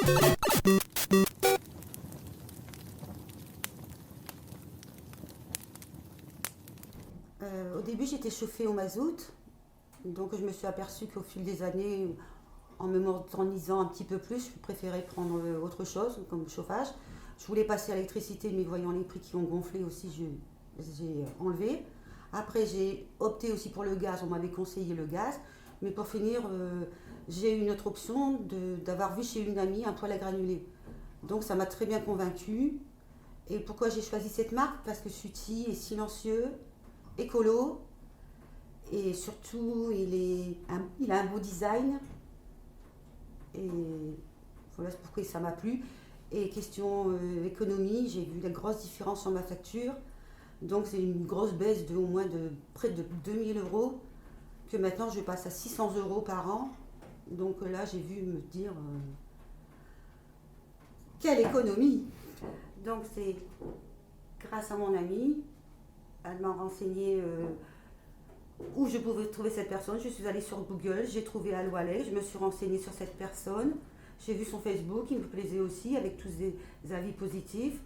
Au début, j'étais chauffée au mazout, donc je me suis aperçue qu'au fil des années, en me modernisant un petit peu plus, je préférais prendre autre chose comme chauffage. Je voulais passer à l'électricité, mais voyant les prix qui ont gonflé aussi, j'ai enlevé. Après, j'ai opté aussi pour le gaz, on m'avait conseillé le gaz. Mais pour finir, j'ai eu une autre option d'avoir vu chez une amie un poêle à granulés. Donc ça m'a très bien convaincue. Et pourquoi j'ai choisi cette marque? Parce que Suti est silencieux, écolo, et surtout il a un beau design. Et voilà pourquoi ça m'a plu. Et question économie, j'ai vu la grosse différence sur ma facture. Donc c'est une grosse baisse de au moins de près de 2 000 euros, que maintenant je passe à 600 euros par an. Donc là j'ai vu me dire quelle économie. Donc c'est grâce à mon amie, elle m'a renseigné où je pouvais trouver cette personne. Je suis allée sur Google, j'ai trouvé Al Waleh, je me suis renseignée sur cette personne. J'ai vu son Facebook, il me plaisait aussi, avec tous des avis positifs.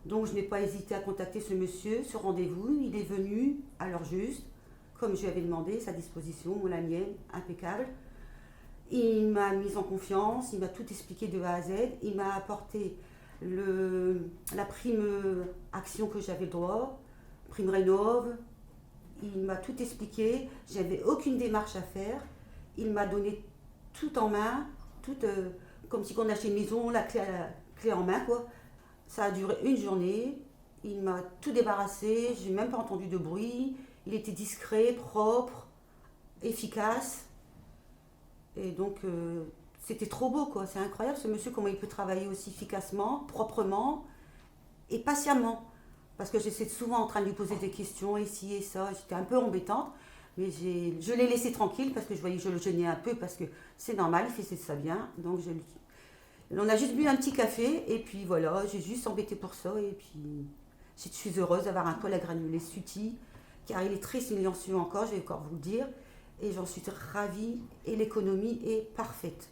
Donc je n'ai pas hésité à contacter ce monsieur, ce rendez-vous. Il est venu à l'heure juste, comme je lui avais demandé, sa disposition, la mienne, impeccable. Il m'a mise en confiance, il m'a tout expliqué de A à Z. Il m'a apporté la prime action que j'avais le droit, prime rénov'. Il m'a tout expliqué, j'avais aucune démarche à faire. Il m'a donné tout en main, tout, comme si on achetait une maison, la clé en main, quoi. Ça a duré une journée. Il m'a tout débarrassé. J'ai même pas entendu de bruit. Il était discret, propre, efficace. Et donc, c'était trop beau, quoi. C'est incroyable ce monsieur, comment il peut travailler aussi efficacement, proprement et patiemment. Parce que j'étais souvent en train de lui poser des questions, ici et ça. J'étais un peu embêtante. Mais je l'ai laissé tranquille parce que je voyais que je le gênais un peu parce que c'est normal, il fait ça bien. Donc, on a juste bu un petit café et puis voilà, j'ai juste embêté pour ça et puis je suis heureuse d'avoir un poêle à granulés Suti car il est très silencieux encore, je vais encore vous le dire et j'en suis ravie et l'économie est parfaite.